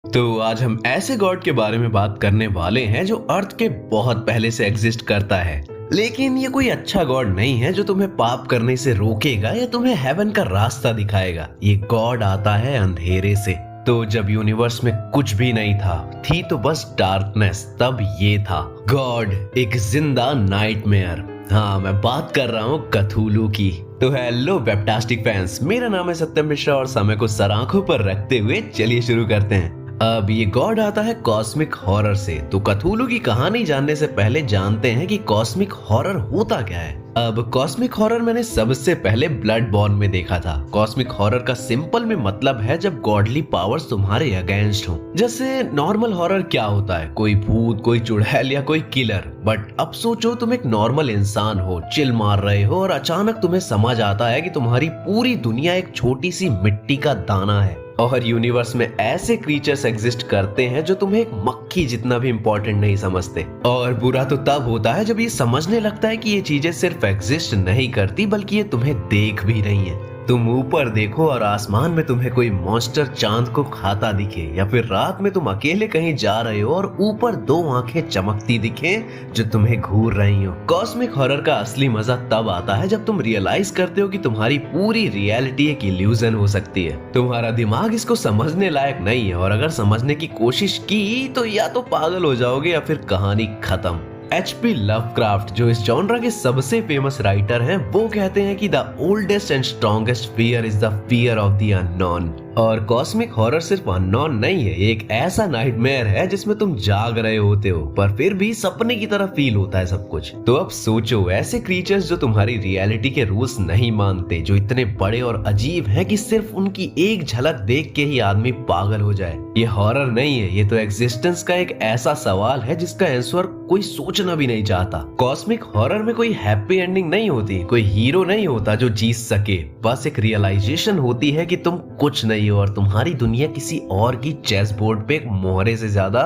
तो आज हम ऐसे गॉड के बारे में बात करने वाले हैं जो अर्थ के बहुत पहले से एग्जिस्ट करता है। लेकिन ये कोई अच्छा गॉड नहीं है जो तुम्हें पाप करने से रोकेगा या तुम्हें हेवन का रास्ता दिखाएगा। ये गॉड आता है अंधेरे से। तो जब यूनिवर्स में कुछ भी नहीं था, थी तो बस डार्कनेस, तब ये था गॉड, एक जिंदा नाइटमेयर। हाँ, मैं बात कर रहा हूँ कथूलू की। तो हेलो वेबटास्टिक फैंस, मेरा नाम है सत्यम मिश्रा और समय को सर आंखों पर रखते हुए चलिए शुरू करते हैं। अब ये गॉड आता है कॉस्मिक हॉरर से। तो कथूलू की कहानी जानने से पहले जानते हैं कि कॉस्मिक हॉरर होता क्या है। अब कॉस्मिक हॉरर मैंने सबसे पहले ब्लड बॉर्न में देखा था। कॉस्मिक हॉरर का सिंपल में मतलब है जब गॉडली पावर्स तुम्हारे अगेंस्ट हो। जैसे नॉर्मल हॉरर क्या होता है, कोई भूत, कोई चुड़ैल या कोई किलर। बट अब सोचो तुम एक नॉर्मल इंसान हो, चिल मार रहे हो और अचानक तुम्हें समझ आता है कि तुम्हारी पूरी दुनिया एक छोटी सी मिट्टी का दाना है और यूनिवर्स में ऐसे क्रीचर्स एग्जिस्ट करते हैं जो तुम्हें एक मक्खी जितना भी इम्पोर्टेंट नहीं समझते। और बुरा तो तब होता है जब ये समझने लगता है कि ये चीजें सिर्फ एग्जिस्ट नहीं करती बल्कि ये तुम्हें देख भी रही हैं। तुम ऊपर देखो और आसमान में तुम्हें कोई मॉन्स्टर चांद को खाता दिखे, या फिर रात में तुम अकेले कहीं जा रहे हो और ऊपर दो आंखें चमकती दिखे जो तुम्हें घूर रही हो। कॉस्मिक हॉरर का असली मजा तब आता है जब तुम रियलाइज करते हो कि तुम्हारी पूरी रियलिटी एक इल्यूजन हो सकती है। तुम्हारा दिमाग इसको समझने लायक नहीं है और अगर समझने की कोशिश की तो या तो पागल हो जाओगे या फिर कहानी खत्म। H.P. लवक्राफ्ट, जो इस जॉनरा के सबसे फेमस राइटर हैं, वो कहते हैं कि the oldest and strongest fear is the fear of the unknown. और कॉस्मिक हॉरर सिर्फ अननोन नहीं है, ये एक ऐसा नाइटमेयर है जिसमें तुम जाग रहे होते हो पर फिर भी सपने की तरह फील होता है सब कुछ। तो अब सोचो, ऐसे क्रीचर्स जो तुम्हारी रियलिटी के रूल्स नहीं मानते, जो इतने बड़े और अजीब हैं कि सिर्फ उनकी एक झलक देख के ही आदमी पागल हो जाए। ये हॉरर नहीं है, ये तो एग्जिस्टेंस का एक ऐसा सवाल है जिसका आंसर कोई सोचना भी नहीं चाहता। कॉस्मिक हॉरर में कोई हैप्पी एंडिंग नहीं होती, कोई हीरो नहीं होता जो जीत सके। बस एक रियलाइजेशन होती है कि तुम कुछ नहीं हो और तुम्हारी दुनिया किसी और की चेस बोर्ड पे एक मोहरे से ज्यादा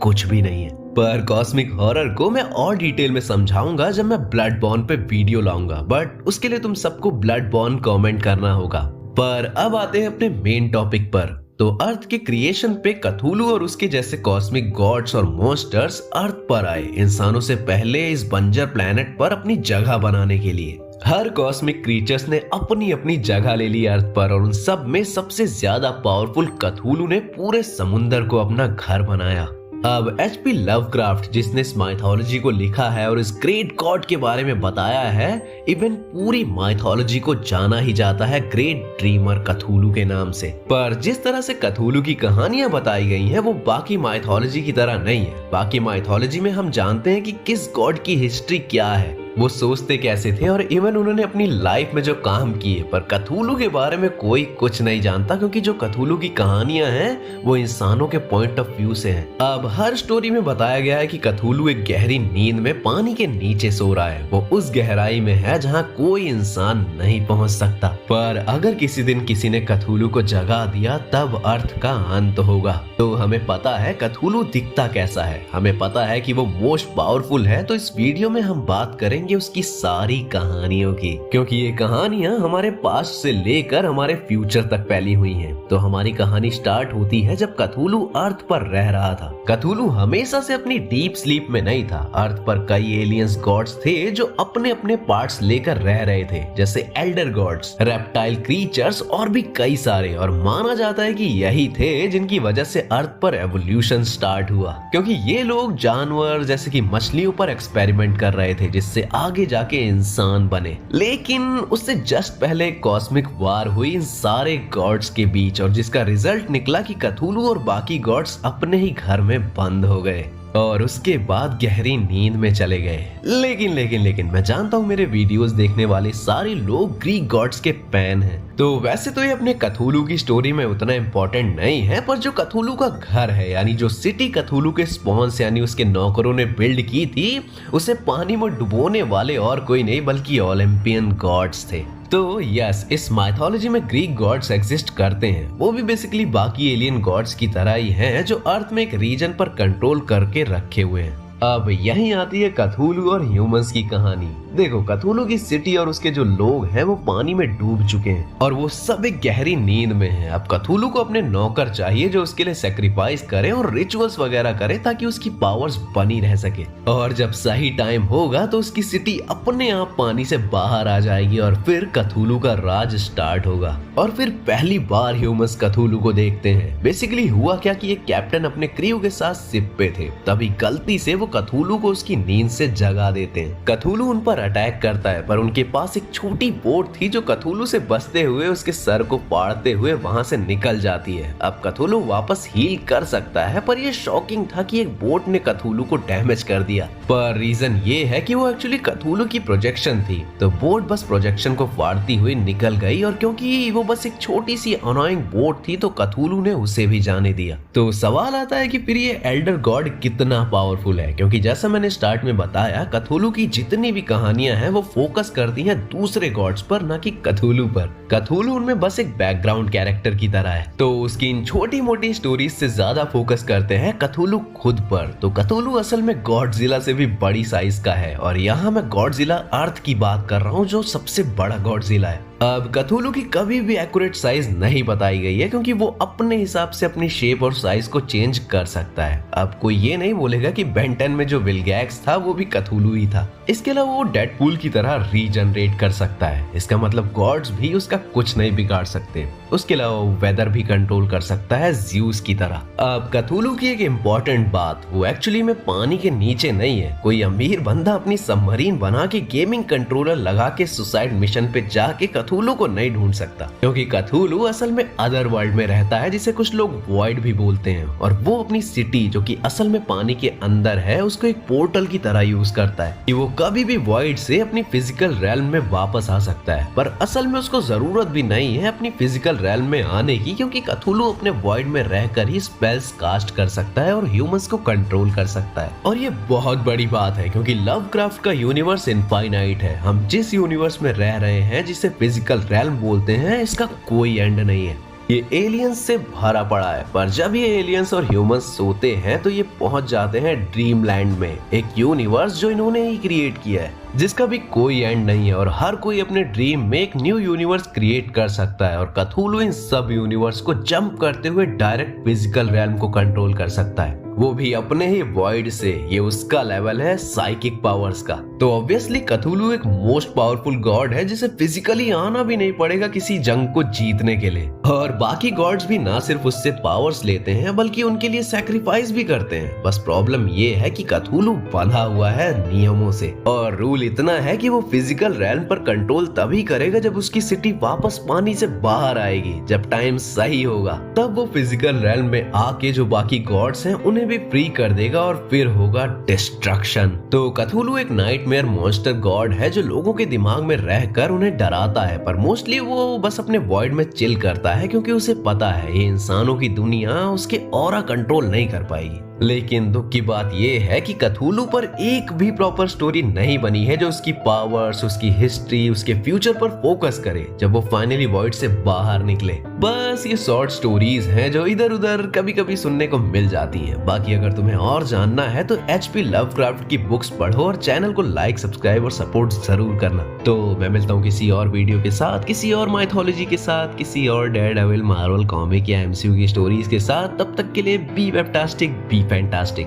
कुछ भी नहीं है। पर कॉस्मिक हॉरर को मैं और डिटेल में समझाऊंगा जब मैं ब्लड बॉर्न पे वीडियो लाऊंगा, बट उसके लिए तुम सबको ब्लड बॉर्न कमेंट करना होगा। पर अब आते हैं अपने मेन टॉपिक पर। तो अर्थ के क्रिएशन पे कथूलू और उसके जैसे कॉस्मिक गॉड्स और मॉन्स्टर्स अर्थ पर आए इंसानों से पहले इस बंजर प्लेनेट पर अपनी जगह बनाने के लिए। हर कॉस्मिक क्रीचर्स ने अपनी अपनी जगह ले ली अर्थ पर और उन सब में सबसे ज्यादा पावरफुल कथूलू ने पूरे समुंदर को अपना घर बनाया। अब H.P. लवक्राफ्ट, जिसने इस माइथोलॉजी को लिखा है और इस ग्रेट गॉड के बारे में बताया है, इवन पूरी माइथोलॉजी को जाना ही जाता है ग्रेट ड्रीमर कथूलू के नाम से। पर जिस तरह से कथूलू की कहानियां बताई गई हैं वो बाकी माइथोलॉजी की तरह नहीं है। बाकी माइथोलॉजी में हम जानते हैं कि किस गॉड की हिस्ट्री क्या है, वो सोचते कैसे थे और इवन उन्होंने अपनी लाइफ में जो काम किए। पर कथूलू के बारे में कोई कुछ नहीं जानता क्योंकि जो कथूलू की कहानियां हैं वो इंसानों के पॉइंट ऑफ व्यू से हैं। अब हर स्टोरी में बताया गया है कि कथूलू एक गहरी नींद में पानी के नीचे सो रहा है। वो उस गहराई में है जहाँ कोई इंसान नहीं पहुँच सकता। पर अगर किसी दिन किसी ने कथूलू को जगा दिया तब अर्थ का अंत होगा। तो हमें पता है कथूलू दिखता कैसा है, हमें पता है कि वो मोस्ट पावरफुल है। तो इस वीडियो में हम बात करेंगे उसकी सारी कहानियों की, क्योंकि ये कहानियां हमारे पास्ट से लेकर हमारे फ्यूचर तक फैली हुई हैं। तो हमारी कहानी स्टार्ट होती है जब कथूलू अर्थ पर रह रहा था। कथूलू हमेशा से अपनी डीप स्लीप में नहीं था। अर्थ पर कई एलियंस गॉड्स थे जो अपने अपने पार्ट्स लेकर रह रहे थे, जैसे एल्डर गॉड्स, रेप्टाइल क्रीचर्स और भी कई सारे। और माना जाता है कि यही थे जिनकी वजह से अर्थ पर एवोल्यूशन स्टार्ट हुआ, क्योंकि ये लोग जानवर जैसे कि मछलियों पर एक्सपेरिमेंट कर रहे थे जिससे आगे जाके इंसान बने। लेकिन उससे जस्ट पहले कॉस्मिक वार हुई इन सारे गॉड्स के बीच और जिसका रिजल्ट निकला कि कथूलू और बाकी गॉड्स अपने ही घर में बंद हो गए और उसके बाद गहरी नींद में चले गए। लेकिन मैं जानता हूँ मेरे वीडियोस देखने वाले सारे लोग ग्रीक गॉड्स के फैन हैं। तो वैसे तो ये अपने कथूलू की स्टोरी में उतना इम्पोर्टेंट नहीं है, पर जो कथूलू का घर है, यानी जो सिटी कथूलू के स्पॉन्स यानी उसके नौकरों ने बिल्ड की थी, उसे पानी में डुबोने वाले और कोई नहीं बल्कि ओलंपियन गॉड्स थे। तो यस, इस माइथोलॉजी में ग्रीक गॉड्स एग्जिस्ट करते हैं। वो भी बेसिकली बाकी एलियन गॉड्स की तरह ही हैं जो अर्थ में एक रीजन पर कंट्रोल करके रखे हुए हैं। अब यहीं आती है कथूलू और ह्यूमंस की कहानी। देखो, कथूलू की सिटी और उसके जो लोग हैं वो पानी में डूब चुके हैं और वो सब एक गहरी नींद में हैं। अब कथूलू को अपने नौकर चाहिए जो उसके लिए सेक्रीफाइस करे और रिचुअल्स वगैरह करे ताकि उसकी पावर्स बनी रह सके। और जब सही टाइम होगा तो उसकी सिटी अपने आप पानी से बाहर आ जाएगी और फिर कथूलू का राज स्टार्ट होगा। और फिर पहली बार ह्यूमंस कथूलू को देखते हैं। बेसिकली हुआ क्या कि एक कैप्टन अपने क्रू के साथ शिप पे थे, तभी गलती से वो कथूलू को उसकी नींद से जगा देते हैं। कथूलू उन पर अटैक करता है पर उनके पास एक छोटी बोट थी जो कथूलू से बचते हुए उसके सर को फाड़ते हुए वहां से निकल जाती है। अब कथूलू वापस हील कर सकता है पर ये शॉकिंग था कि एक बोट ने कथूलू को डैमेज कर दिया। पर रीजन ये है कि वो एक्चुअली कथूलू की प्रोजेक्शन थी, तो बोट बस प्रोजेक्शन को फाड़ती हुई निकल गई और क्योंकि वो बस एक छोटी सी अनोइंग बोट थी तो कथूलू ने उसे भी जाने दिया। तो सवाल आता है कि फिर ये एल्डर गॉड कितना पावरफुल है, क्योंकि जैसा मैंने स्टार्ट में बताया कथूलू की जितनी भी कहानियां हैं वो फोकस करती हैं दूसरे गॉड्स पर, ना कि कथूलू पर। कथूलू उनमें बस एक बैकग्राउंड कैरेक्टर की तरह है, तो उसकी इन छोटी मोटी स्टोरीज से ज्यादा फोकस करते हैं कथूलू खुद पर। तो कथूलू असल में गॉडजिला से भी बड़ी साइज का है और यहाँ मैं गॉडजिला अर्थ की बात कर रहा हूँ जो सबसे बड़ा गॉडजिला है। अब कथूलू की कभी भी एक्यूरेट साइज नहीं बताई गई है क्योंकि वो अपने हिसाब से अपनी शेप और साइज को चेंज कर सकता है। अब कोई ये नहीं बोलेगा कि बेन 10 में जो विलगैक्स था वो भी कथूलू ही था। इसके अलावा वो डेडपूल की तरह रीजनरेट कर सकता है, इसका मतलब गॉड्स भी उसका कुछ नहीं बिगाड़ सकते। उसके अलावा वो वेदर भी कंट्रोल कर सकता है ज़्यूस की तरह। अब कथूलू की एक इम्पोर्टेंट बात, वो एक्चुअली में पानी के नीचे नहीं है। कोई अमीर बंदा अपनी सबमरीन बना के गेमिंग कंट्रोलर लगा के सुसाइड मिशन पे जाके कथूलू को नहीं ढूंढ सकता, क्योंकि कथूलू असल में अदर वर्ल्ड में रहता है जिसे कुछ लोग वॉइड भी बोलते हैं, और वो अपनी सिटी जो कि असल में पानी के अंदर है उसको एक पोर्टल की तरह यूज करता है कि वो कभी भी वॉइड से अपनी फिजिकल रेल्म में वापस आ सकता है। पर असल में उसको जरूरत भी नहीं है अपनी फिजिकल रेल्म में आने की, क्योंकि कथूलू अपने वॉइड में रहकर ही स्पेल्स कास्ट कर सकता है और ह्यूमंस को कंट्रोल कर सकता है। और ये बहुत बड़ी बात है क्योंकि लवक्राफ्ट का यूनिवर्स इनफाइनाइट है। हम जिस यूनिवर्स में रह रहे हैं जिसे फिजिकल रेल्म बोलते हैं, इसका कोई एंड नहीं है। ये एलियंस से भरा पड़ा है, पर जब ये एलियंस और ह्यूमंस सोते हैं तो ये पहुंच जाते हैं ड्रीम लैंड में, एक यूनिवर्स जो इन्होंने ही क्रिएट किया है, जिसका भी कोई एंड नहीं है। और हर कोई अपने ड्रीम में एक न्यू यूनिवर्स क्रिएट कर सकता है और कथूलू इन सब यूनिवर्स को जंप करते हुए डायरेक्ट फिजिकल रेल्म को कंट्रोल कर सकता है, वो भी अपने ही वॉइड से। ये उसका लेवल है साइकिक पावर्स का। तो ऑब्वियसली कथूलू एक मोस्ट पावरफुल गॉड है जिसे फिजिकली आना भी नहीं पड़ेगा किसी जंग को जीतने के लिए। और बाकी गॉड्स भी ना सिर्फ उससे पावर्स लेते हैं बल्कि उनके लिए सैक्रिफाइस भी करते हैं। बस प्रॉब्लम ये है कि कथूलू बंधा हुआ है नियमों से, और रूल इतना है कि वो फिजिकल रेल्म पर कंट्रोल तभी करेगा जब उसकी सिटी वापस पानी से बाहर आएगी। जब टाइम सही होगा तब वो फिजिकल रेल्म में आके जो बाकी गॉड्स हैं उन्हें भी फ्री कर देगा और फिर होगा डिस्ट्रक्शन। तो कथूलू एक नाइटमेयर मॉन्स्टर गॉड है जो लोगों के दिमाग में रहकर उन्हें डराता है, पर मोस्टली वो बस अपने वॉइड में चिल करता है क्योंकि उसे पता है ये इंसानों की दुनिया उसके ऑरा कंट्रोल नहीं कर पाएगी। लेकिन दुख की बात यह है कि कथूलू पर एक भी प्रॉपर स्टोरी नहीं बनी है जो उसकी पावर्स, उसकी हिस्ट्री, उसके फ्यूचर पर फोकस करे जब वो फाइनली वॉइड से बाहर निकले। बस ये शॉर्ट स्टोरीज हैं जो इधर उधर कभी कभी सुनने को मिल जाती हैं। बाकी अगर तुम्हें और जानना है तो HP लवक्राफ्ट की बुक्स पढ़ो और चैनल को लाइक, सब्सक्राइब और सपोर्ट जरूर करना। तो मैं मिलता हूँ किसी और वीडियो के साथ, किसी और माइथोलॉजी के साथ, किसी और डेयरडेविल, मार्वल कॉमिक या MCU की स्टोरीज के साथ। तब तक के लिए बी फैंटास्टिक, बी फैंटास्टिक।